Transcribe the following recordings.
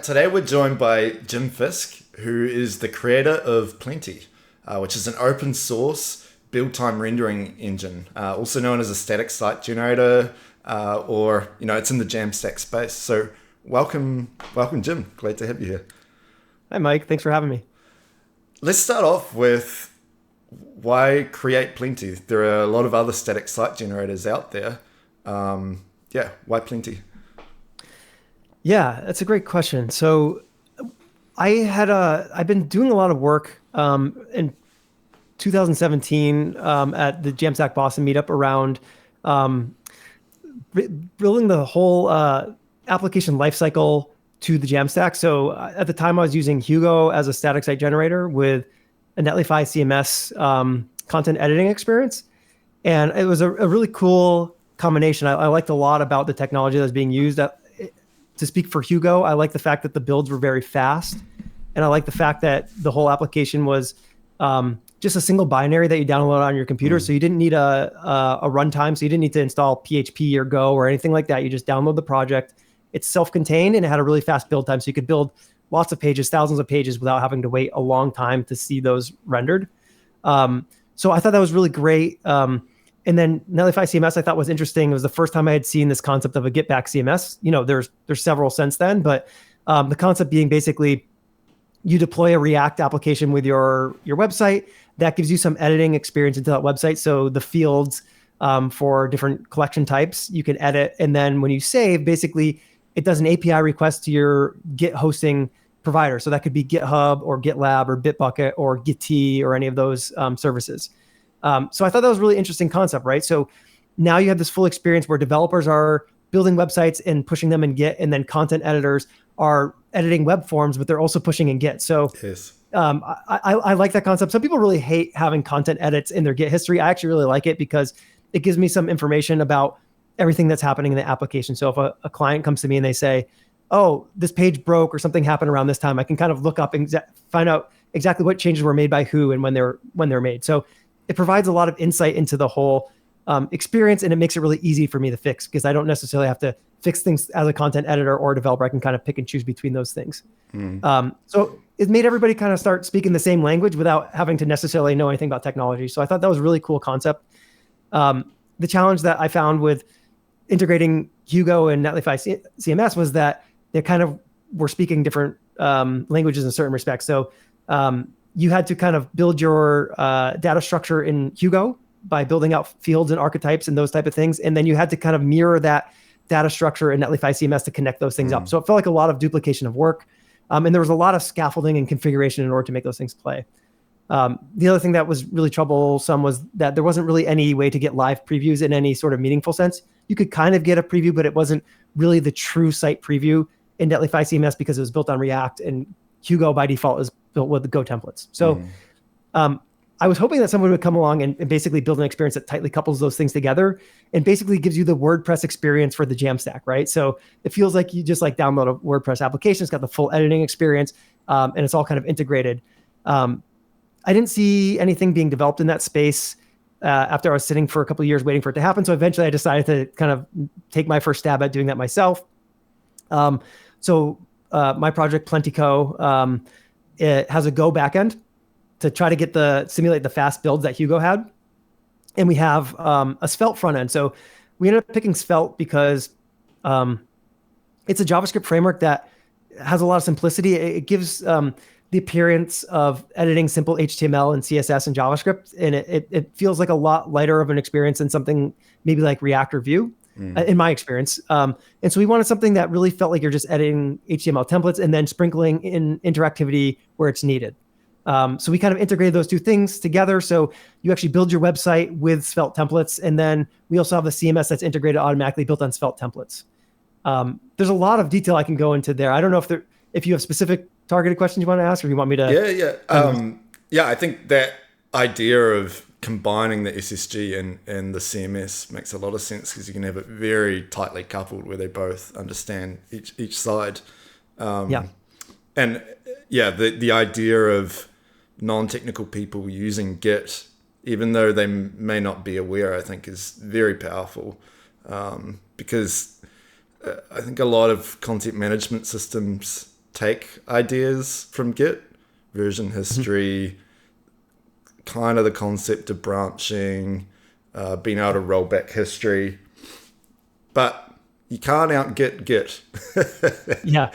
Today we're joined by Jim Fisk, who is the creator of Plenti, which is an open source build time rendering engine, also known as a static site generator, or it's in the Jamstack space. So welcome, Jim. Glad to have you here. Hi, Mike. Thanks for having me. Let's start off with why create Plenti. There are a lot of other static site generators out there. Why Plenti? Yeah, that's a great question. So I've been doing a lot of work in 2017 at the Jamstack Boston meetup around um, building the whole application lifecycle to the Jamstack. So at the time, I was using Hugo as a static site generator with a Netlify CMS content editing experience. And it was a really cool combination. I liked a lot about the technology that was being used. To speak for Hugo, I like the fact that the builds were very fast. And I like the fact that the whole application was just a single binary that you download on your computer. So you didn't need a runtime. So you didn't need to install PHP or Go or anything like that. You just download the project. It's self-contained and it had a really fast build time. So you could build lots of pages, thousands of pages without having to wait a long time to see those rendered. So I thought that was really great. And then Netlify CMS I thought was interesting. It was the first time I had seen this concept of a get back CMS. There's several since then, but the concept being basically you deploy a React application with your website that gives you some editing experience into that website. So the fields for different collection types you can edit, and then when you save, basically it does an API request to your Git hosting provider. So that could be GitHub or GitLab or Bitbucket or Git or any of those services. So I thought that was a really interesting concept, right? So now you have this full experience where developers are building websites and pushing them in Git, and then content editors are editing web forms, but they're also pushing in Git. So Yes. I like that concept. Some people really hate having content edits in their Git history. I actually really like it because it gives me some information about everything that's happening in the application. So if a client comes to me and they say, oh, this page broke or something happened around this time, I can kind of look up and find out exactly what changes were made by who and when they're made. So it provides a lot of insight into the whole experience, and it makes it really easy for me to fix because I don't necessarily have to fix things as a content editor or a developer. I can kind of pick and choose between those things. So it made everybody kind of start speaking the same language without having to necessarily know anything about technology. So I thought that was a really cool concept. The challenge that I found with integrating Hugo and Netlify CMS was that they kind of were speaking different languages in certain respects. So you had to kind of build your data structure in Hugo by building out fields and archetypes and those type of things. And then you had to kind of mirror that data structure in Netlify CMS to connect those things up. So it felt like a lot of duplication of work. And there was a lot of scaffolding and configuration in order to make those things play. The other thing that was really troublesome was that there wasn't really any way to get live previews in any sort of meaningful sense. You could kind of get a preview, but it wasn't really the true site preview in Netlify CMS because it was built on React, and Hugo by default is built with the Go templates. So I was hoping that someone would come along and basically build an experience that tightly couples those things together and basically gives you the WordPress experience for the Jamstack, right? So it feels like you just like download a WordPress application. It's got the full editing experience, and it's all kind of integrated. I didn't see anything being developed in that space after I was sitting for a couple of years waiting for it to happen. So eventually I decided to kind of take my first stab at doing that myself. My project Plentico, it has a Go backend to try to simulate the fast builds that Hugo had. And we have a Svelte front end. So we ended up picking Svelte because it's a JavaScript framework that has a lot of simplicity. It gives the appearance of editing simple HTML and CSS and JavaScript. And it feels like a lot lighter of an experience than something maybe like React or Vue, in my experience. And so we wanted something that really felt like you're just editing HTML templates and then sprinkling in interactivity where it's needed. So we kind of integrated those two things together. So you actually build your website with Svelte templates. And then we also have a CMS that's integrated automatically built on Svelte templates. There's a lot of detail I can go into there. I don't know if you have specific targeted questions you want to ask, or you want me to? I think that idea of combining the SSG and the CMS makes a lot of sense because you can have it very tightly coupled where they both understand each side. The idea of non-technical people using Git, even though they may not be aware, I think is very powerful, because I think a lot of content management systems take ideas from Git, version history, kind of the concept of branching, being able to roll back history. But you can't out-Git Git. Yeah.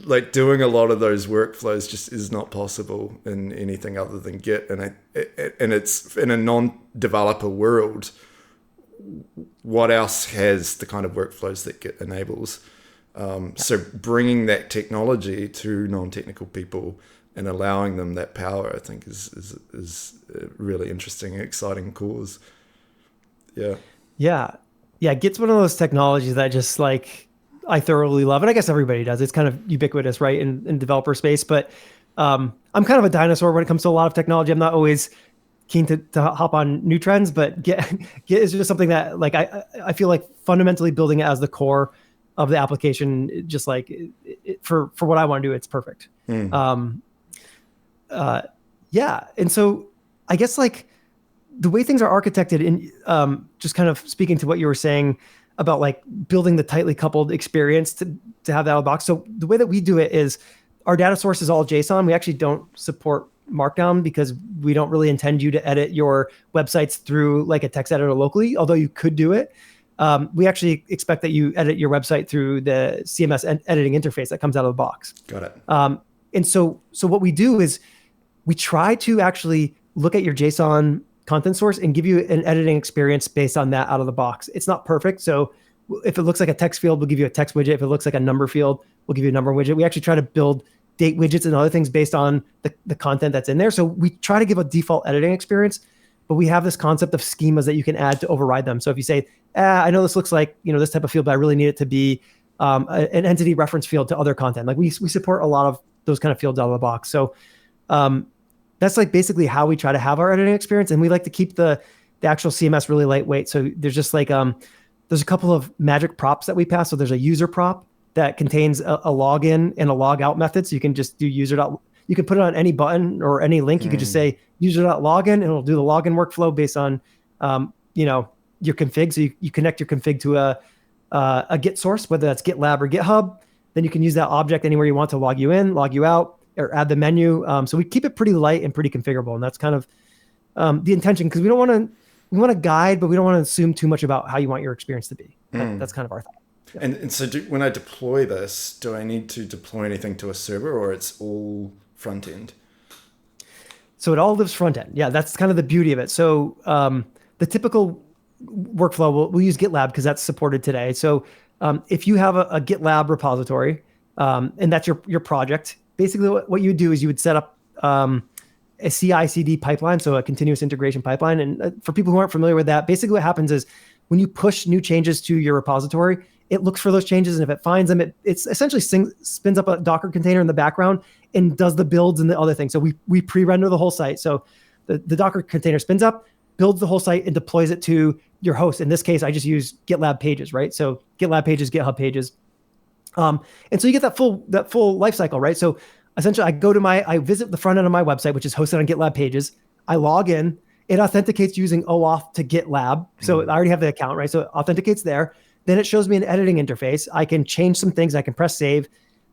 Like doing a lot of those workflows just is not possible in anything other than Git. And it's in a non-developer world, what else has the kind of workflows that Git enables? So bringing that technology to non-technical people and allowing them that power, I think is a really interesting and exciting cause. Yeah. Yeah. Git's one of those technologies that just like I thoroughly love. And I guess everybody does. It's kind of ubiquitous, right, in developer space. But I'm kind of a dinosaur when it comes to a lot of technology. I'm not always keen to hop on new trends, but Git is just something that like I feel like fundamentally building it as the core of the application, just like for what I want to do, it's perfect. Yeah. And so I guess like the way things are architected in just kind of speaking to what you were saying about like building the tightly coupled experience to have that out of the box. So the way that we do it is our data source is all JSON. We actually don't support Markdown because we don't really intend you to edit your websites through like a text editor locally, although you could do it. We actually expect that you edit your website through the CMS editing interface that comes out of the box. Got it. And so what we do is we try to actually look at your JSON content source and give you an editing experience based on that out of the box. It's not perfect. So if it looks like a text field, we'll give you a text widget. If it looks like a number field, we'll give you a number widget. We actually try to build date widgets and other things based on the content that's in there. So we try to give a default editing experience, but we have this concept of schemas that you can add to override them. So if you say, I know this looks like, this type of field, but I really need it to be an entity reference field to other content. Like we support a lot of those kind of fields out of the box. So that's like basically how we try to have our editing experience. And we like to keep the actual CMS really lightweight. So there's just like, there's a couple of magic props that we pass. So there's a user prop that contains a login and a log out method. So you can just do you can put it on any button or any link. You could just say user.login and it'll do the login workflow based on, your config. So you connect your config to a Git source, whether that's GitLab or GitHub. Then you can use that object anywhere you want to log you in, log you out, or add the menu. So we keep it pretty light and pretty configurable. And that's kind of the intention, because we want to guide, but we don't want to assume too much about how you want your experience to be. That's kind of our thought. Yeah. And so when I deploy this, do I need to deploy anything to a server, or it's all front end? So it all lives front end. Yeah, that's kind of the beauty of it. So the typical workflow, we'll use GitLab because that's supported today. So if you have a GitLab repository and that's your project, basically what you would do is you would set up a CI/CD pipeline, so a continuous integration pipeline. And for people who aren't familiar with that, basically what happens is when you push new changes to your repository, it looks for those changes, and if it finds them, it's essentially spins up a Docker container in the background and does the builds and the other things. So we pre-render the whole site. So the Docker container spins up, builds the whole site, and deploys it to your host. In this case, I just use GitLab pages, right? So GitLab pages, GitHub pages. And so you get that full life cycle, right? So essentially I visit the front end of my website, which is hosted on GitLab pages. I log in, it authenticates using OAuth to GitLab. So I already have the account, right? So it authenticates there. Then it shows me an editing interface. I can change some things. I can press save.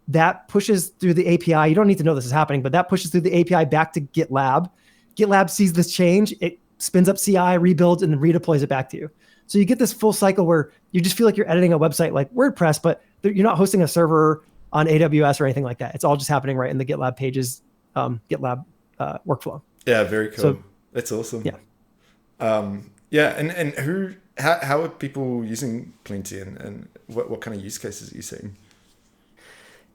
That pushes through the API. You don't need to know this is happening, but that pushes through the API back to GitLab. GitLab sees this change. It spins up CI, rebuilds, and then redeploys it back to you. So you get this full cycle where you just feel like you're editing a website like WordPress, but you're not hosting a server on AWS or anything like that. It's all just happening right in the GitLab pages, GitLab workflow. Yeah, very cool. So, that's awesome. Yeah. And how are people using Plenti, and what kind of use cases are you seeing?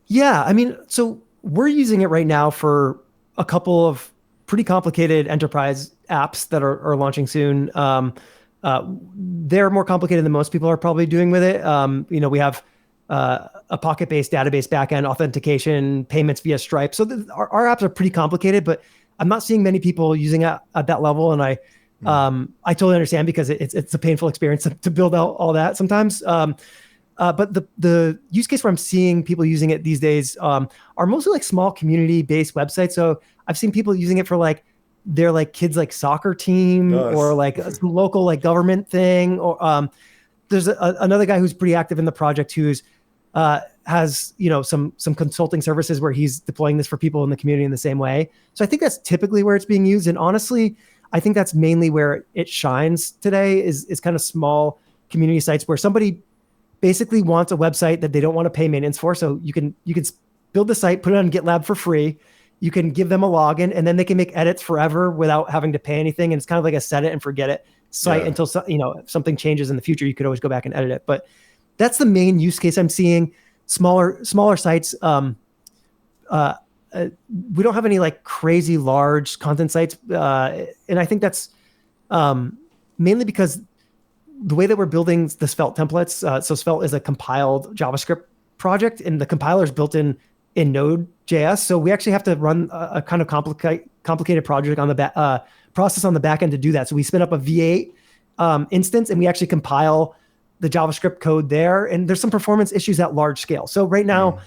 Yeah, I mean, so we're using it right now for a couple of pretty complicated enterprise apps that are launching soon. They're more complicated than most people are probably doing with it. We have a Pocket-based database backend, authentication, payments via Stripe. So our apps are pretty complicated, but I'm not seeing many people using it at that level. And I totally understand, because it's a painful experience to build out all that sometimes. But the use case where I'm seeing people using it these days are mostly like small community-based websites. So I've seen people using it for like their like kids like soccer team, nice, or like a local like government thing. Or there's another guy who's pretty active in the project who's has, some consulting services where he's deploying this for people in the community in the same way. So I think that's typically where it's being used. And honestly, I think that's mainly where it shines today is kind of small community sites where somebody basically wants a website that they don't want to pay maintenance for. So you can build the site, put it on GitLab for free. You can give them a login, and then they can make edits forever without having to pay anything. And it's kind of like a set it and forget it site until if something changes in the future, you could always go back and edit it. But that's the main use case I'm seeing. Smaller sites. We don't have any like crazy large content sites, and I think that's mainly because the way that we're building the Svelte templates. So Svelte is a compiled JavaScript project, and the compiler is built in Node.js. So we actually have to run a kind of complicated project on the process on the back end to do that. So we spin up a V8 instance, and we actually compile the JavaScript code there. And there's some performance issues at large scale. So right now,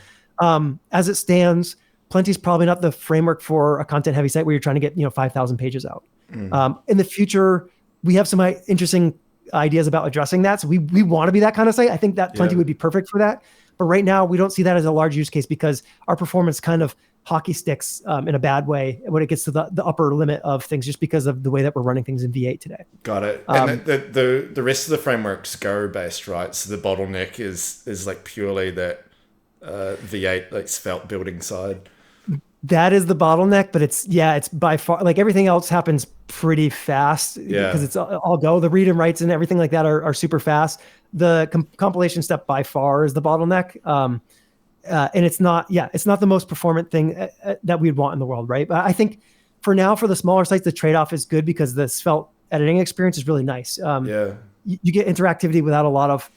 as it stands, Plenti is probably not the framework for a content heavy site where you're trying to get 5,000 pages out. In the future, we have some interesting ideas about addressing that. So we want to be that kind of site. I think that Plenti would be perfect for that. But right now, we don't see that as a large use case because our performance kind of hockey sticks in a bad way when it gets to the upper limit of things, just because of the way that we're running things in V8 today. Got it. And the rest of the framework's Go based, right? So the bottleneck is like purely that V8 like Svelte building side. That is the bottleneck, but it's by far, like everything else happens pretty fast because it's all Go. The read and writes and everything like that are super fast. The compilation step by far is the bottleneck. And it's not the most performant thing that we'd want in the world, right? But I think for now, for the smaller sites, the trade-off is good because the Svelte editing experience is really nice. You get interactivity without a lot of,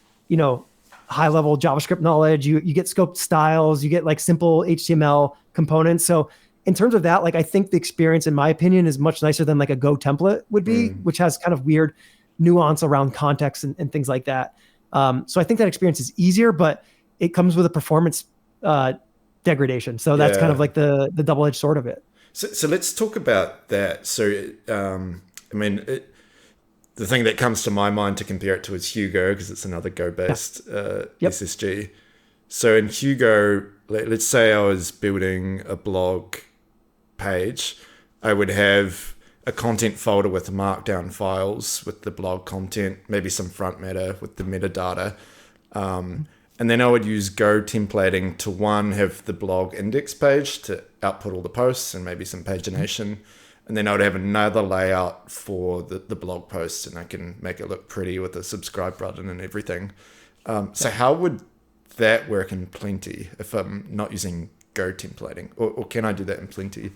high-level JavaScript knowledge. You get scoped styles. You get like simple HTML components. So in terms of that, like I think the experience, in my opinion, is much nicer than like a Go template would be, which has kind of weird nuance around context and things like that. So I think that experience is easier, but it comes with a performance degradation. So that's kind of like the double-edged sword of it. So let's talk about that. So, the thing that comes to my mind to compare it to is Hugo, because it's another Go-based SSG. So in Hugo, let's say I was building a blog page, I would have a content folder with markdown files with the blog content, maybe some front matter with the metadata. And then I would use Go templating to have the blog index page to output all the posts and maybe some pagination. And then I would have another layout for the blog posts, and I can make it look pretty with a subscribe button and everything. So how would that work in Plenti if I'm not using Go templating? Or can I do that in Plenti?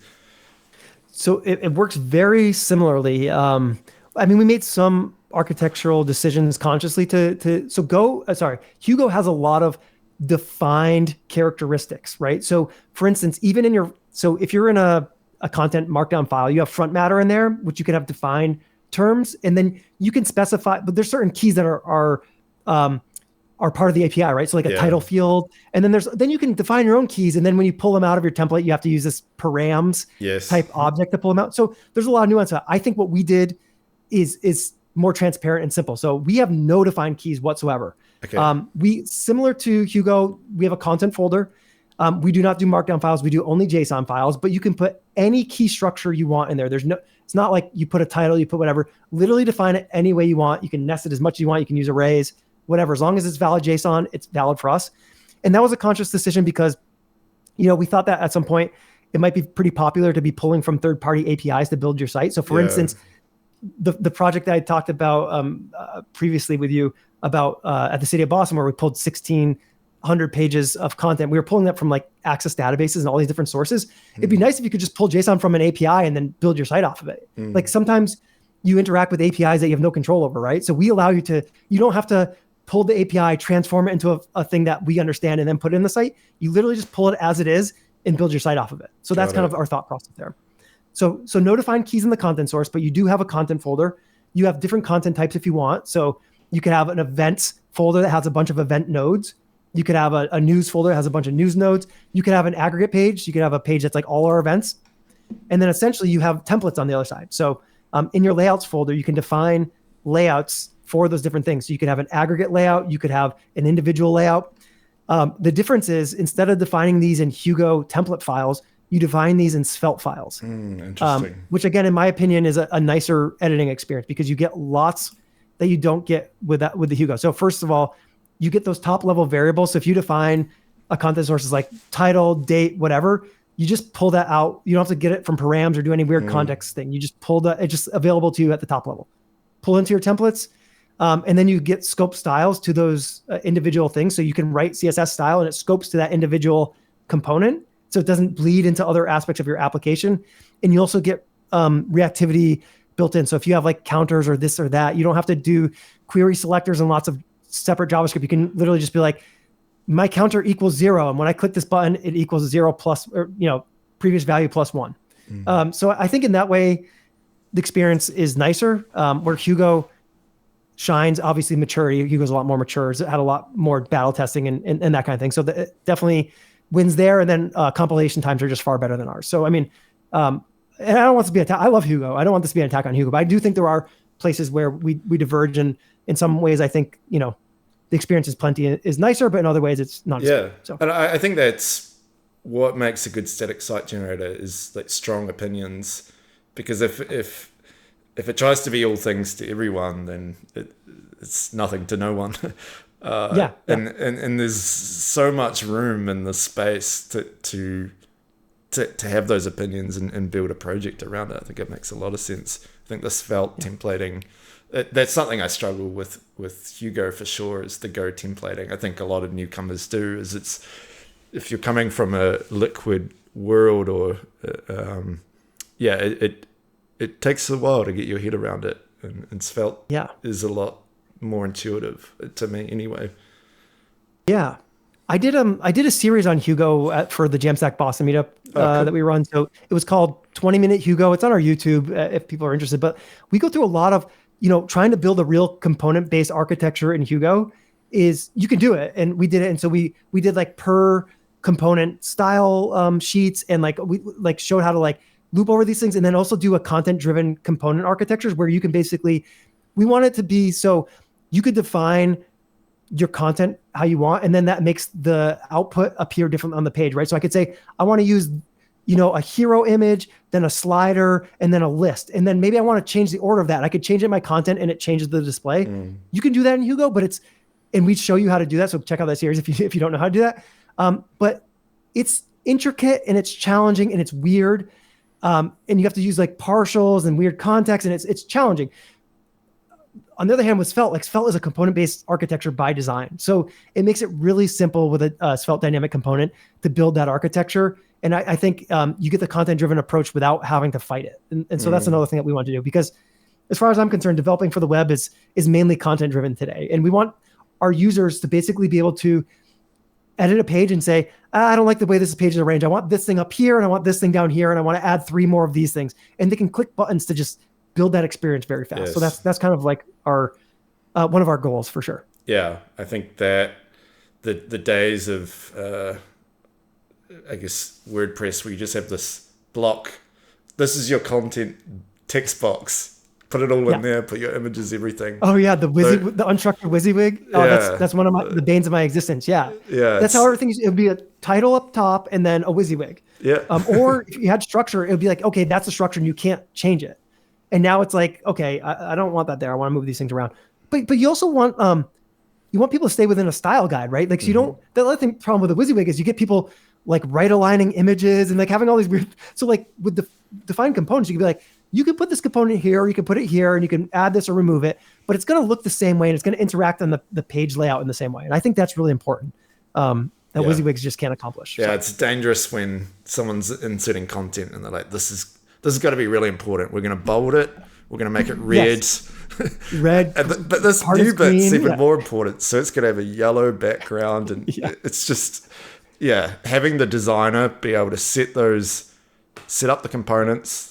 So it works very similarly. We made some architectural decisions consciously Hugo has a lot of defined characteristics, right? So for instance, even if you're in a content markdown file, you have front matter in there, which you can have defined terms, and then you can specify, but there's certain keys that are part of the API, right? So like a title field, and then you can define your own keys, and then when you pull them out of your template, you have to use this params type object to pull them out. So there's a lot of nuance. I think what we did is more transparent and simple. So we have no defined keys whatsoever. Okay. We, similar to Hugo, we have a content folder. We do not do markdown files. We do only JSON files, but you can put any key structure you want in there. It's not like you put a title, you put whatever, literally define it any way you want. You can nest it as much as you want. You can use arrays, whatever. As long as it's valid JSON, it's valid for us. And that was a conscious decision because, we thought that at some point it might be pretty popular to be pulling from third-party APIs to build your site. So for instance, the project that I talked about previously with you about at the city of Boston, where we pulled 1,600 pages of content, we were pulling that from like Access databases and all these different sources. It'd be nice if you could just pull JSON from an API and then build your site off of it. Like sometimes you interact with APIs that you have no control over, right? So we allow you don't have to pull the API, transform it into a thing that we understand and then put it in the site. You literally just pull it as it is and build your site off of it. So that's kind of our thought process there. So no defined keys in the content source, but you do have a content folder. You have different content types if you want. So you could have an events folder that has a bunch of event nodes. You could have a news folder that has a bunch of news nodes. You could have an aggregate page. You could have a page that's like all our events. And then essentially you have templates on the other side. So in your layouts folder, you can define layouts for those different things. So you could have an aggregate layout. You could have an individual layout. The difference is instead of defining these in Hugo template files, you define these in Svelte files. Interesting. Which again, in my opinion, is a nicer editing experience because you get lots that you don't get with the Hugo. So first of all, you get those top level variables. So if you define a content source as like title, date, whatever, you just pull that out. You don't have to get it from params or do any weird context thing. You just pull that, it's just available to you at the top level. Pull into your templates. And then you get scope styles to those individual things. So you can write CSS style and it scopes to that individual component. So it doesn't bleed into other aspects of your application. And you also get reactivity built in. So if you have like counters or this or that, you don't have to do query selectors and lots of separate JavaScript. You can literally just be like, my counter equals 0. And when I click this button, it equals 0 plus, or, previous value plus 1. So I think in that way, the experience is nicer. Where Hugo shines, obviously maturity. Hugo's a lot more mature. It had a lot more battle testing and that kind of thing. So it definitely wins there. And then compilation times are just far better than ours. So, I mean, and I don't want this to be an attack. I love Hugo. I don't want this to be an attack on Hugo, but I do think there are places where we diverge. And in some ways, I think, the experience is Plenti is nicer, but in other ways it's not. Yeah. So. And I think that's what makes a good static site generator is like strong opinions, because if it tries to be all things to everyone, then it's nothing to no one. And there's so much room in the space to have those opinions and build a project around it. I think it makes a lot of sense. I think the Svelte templating, that's something I struggle with Hugo for sure, is the Go templating. I think a lot of newcomers do, is it's, if you're coming from a liquid world or, it takes a while to get your head around it. And Svelte is a lot more intuitive to me anyway. Yeah. I did a series on Hugo for the Jamstack Boston meetup that we run. So it was called 20-Minute Hugo. It's on our YouTube if people are interested. But we go through a lot of, trying to build a real component-based architecture in Hugo is, you can do it. And we did it. And so we did like per component style sheets, and we showed how to loop over these things, and then also do a content-driven component architectures where you can basically, we want it to be so you could define your content how you want, and then that makes the output appear different on the page, right? So I could say, I want to use, a hero image, then a slider, and then a list. And then maybe I want to change the order of that. I could change it in my content and it changes the display. You can do that in Hugo, and we show you how to do that. So check out that series if you don't know how to do that. But it's intricate and it's challenging and it's weird. And you have to use partials and weird context, and it's challenging. On the other hand, with Svelte, Svelte is a component-based architecture by design. So it makes it really simple with a Svelte dynamic component to build that architecture. And I think you get the content-driven approach without having to fight it. And so that's another thing that we want to do, because as far as I'm concerned, developing for the web is mainly content-driven today. And we want our users to basically be able to edit a page and say, I don't like the way this page is arranged. I want this thing up here and I want this thing down here, and I want to add 3 more of these things. And they can click buttons to just build that experience very fast. Yes. So that's kind of our one of our goals for sure. Yeah, I think that the days of I guess WordPress where you just have this block, this is your content text box. Put it all in there, put your images, everything. Oh yeah, the unstructured WYSIWYG. Oh, that's one of the banes of my existence. Yeah. That's how everything. It would be a title up top and then a WYSIWYG. Yeah. Or if you had structure, it would be like, okay, that's the structure and you can't change it. And now it's like, okay, I don't want that there. I want to move these things around. But you also want people to stay within a style guide, right? So you don't. The other problem with the WYSIWYG is you get people right aligning images and having all these weird. So with the defined components, you can be like, you can put this component here, or you can put it here, and you can add this or remove it, but it's going to look the same way, and it's going to interact on the page layout in the same way. And I think that's really important. That WYSIWYGs just can't accomplish. Yeah, so. It's dangerous when someone's inserting content and they're like, this has got to be really important. We're going to bold it. We're going to make it red. Yes. Red. But this new bit's even more important. So it's going to have a yellow background, and it's just, having the designer be able to set up the components.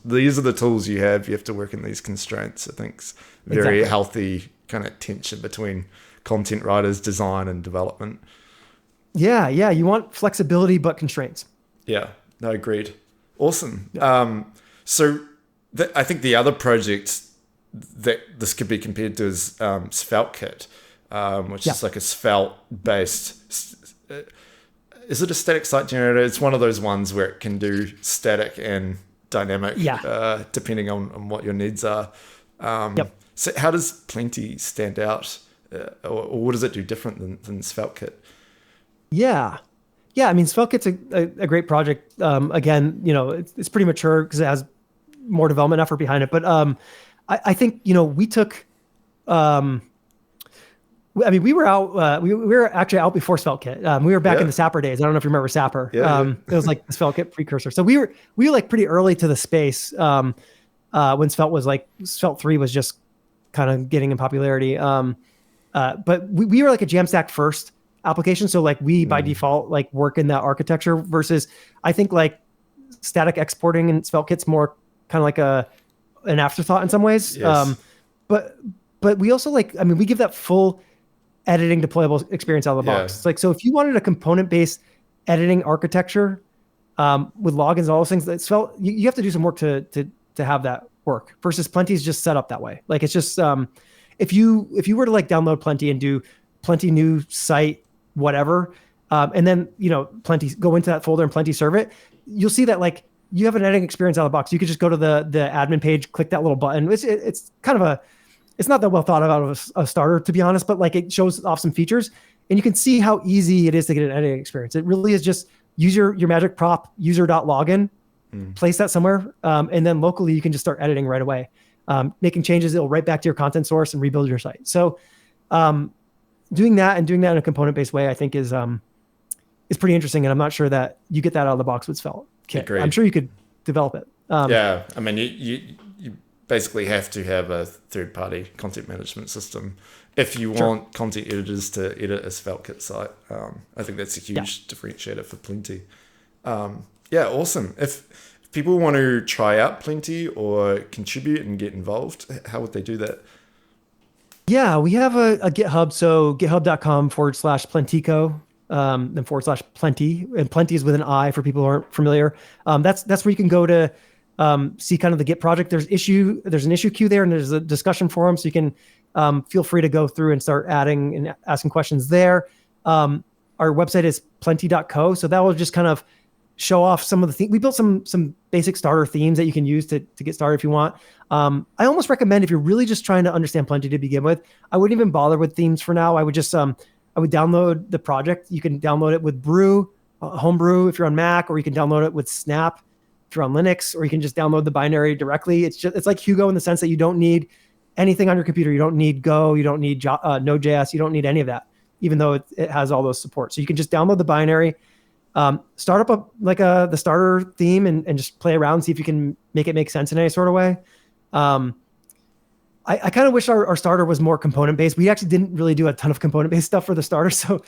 These are the tools you have. You have to work in these constraints. I think it's very healthy kind of tension between content writers, design, and development. Yeah. You want flexibility, but constraints. Yeah. No, agreed. Awesome. Yeah. I think the other project that this could be compared to is SvelteKit. which is like a Svelte based. Is it a static site generator? It's one of those ones where it can do static and dynamic, depending on what your needs are. So how does Plenti stand out, or what does it do different than Svelte Kit? Yeah. I mean, Svelte Kit's a great project. Again, it's pretty mature because it has more development effort behind it. But I think we took. I mean, we were out. We were actually out before Svelte Kit. We were back in the Sapper days. I don't know if you remember Sapper. It was like the Svelte Kit precursor. So we were like pretty early to the space when Svelte was like Svelte 3 was just kind of getting in popularity. But we were like a Jamstack first application. So like we by default like work in that architecture versus I think like static exporting in Svelte Kit's more kind of like an afterthought in some ways. Yes. But we also we give that full editing deployable experience out of the box. It's like, so if you wanted a component-based editing architecture with logins and all those things, that Svelte, you have to do some work to have that work versus Plenti is just set up that way. Like it's just, if you were to like download Plenti and do Plenti new site, whatever, and then, Plenti, go into that folder and Plenti serve it, you'll see that like you have an editing experience out of the box. You could just go to the admin page, click that little button. It's kind of it's not that well thought out of a starter, to be honest, but like it shows off some features and you can see how easy it is to get an editing experience. It really is just use your magic prop user.login, place that somewhere. And then locally you can just start editing right away. Making changes, it'll write back to your content source and rebuild your site. So doing that in a component-based way, I think is pretty interesting. And I'm not sure that you get that out of the box with Svelte Kit. Agreed. I'm sure you could develop it. I mean, you basically have to have a third-party content management system if you want content editors to edit a Svelte Kit site. I think that's a huge differentiator for Plenti. Awesome. If people want to try out Plenti or contribute and get involved, how would they do that? Yeah, we have a GitHub, so github.com/Plentico, then /Plenti, and Plenti is with an I for people who aren't familiar. That's where you can go to see kind of the Git project. There's an issue queue there, and there's a discussion forum, so you can feel free to go through and start adding and asking questions there. Our website is plenti.co, so that will just kind of show off some of the things. We built some basic starter themes that you can use to get started if you want. I almost recommend if you're really just trying to understand Plenti to begin with, I wouldn't even bother with themes for now. I would just I would download the project. You can download it with Brew, Homebrew if you're on Mac, or you can download it with Snap if you're on Linux, or you can just download the binary directly. It's like Hugo in the sense that you don't need anything on your computer. You don't need Go, you don't need Node.js, you don't need any of that, even though it has all those support. So you can just download the binary, start up the starter theme and just play around, see if you can make it make sense in any sort of way. I kind of wish our starter was more component-based. We actually didn't really do a ton of component-based stuff for the starter. So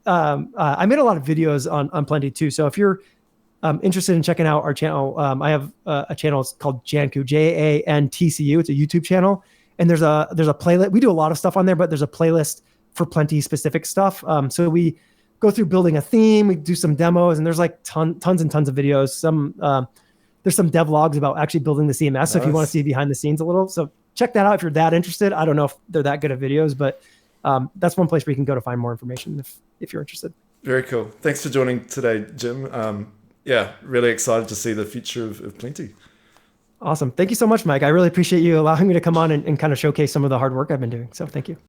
I made a lot of videos on Plenti too. So if you're interested in checking out our channel, I have a channel. It's called Jantcu, Jantcu. It's a YouTube channel, and there's a playlist. We do a lot of stuff on there, but there's a playlist for Plenti specific stuff. So we go through building a theme. We do some demos, and there's like tons and tons of videos. There's some devlogs about actually building the CMS. Nice. So if you want to see behind the scenes a little, so check that out if you're that interested. I don't know if they're that good at videos, but that's one place where you can go to find more information if you're interested. Very cool. Thanks for joining today, Jim. Really excited to see the future of Plenti. Awesome. Thank you so much, Mike. I really appreciate you allowing me to come on and kind of showcase some of the hard work I've been doing. So thank you.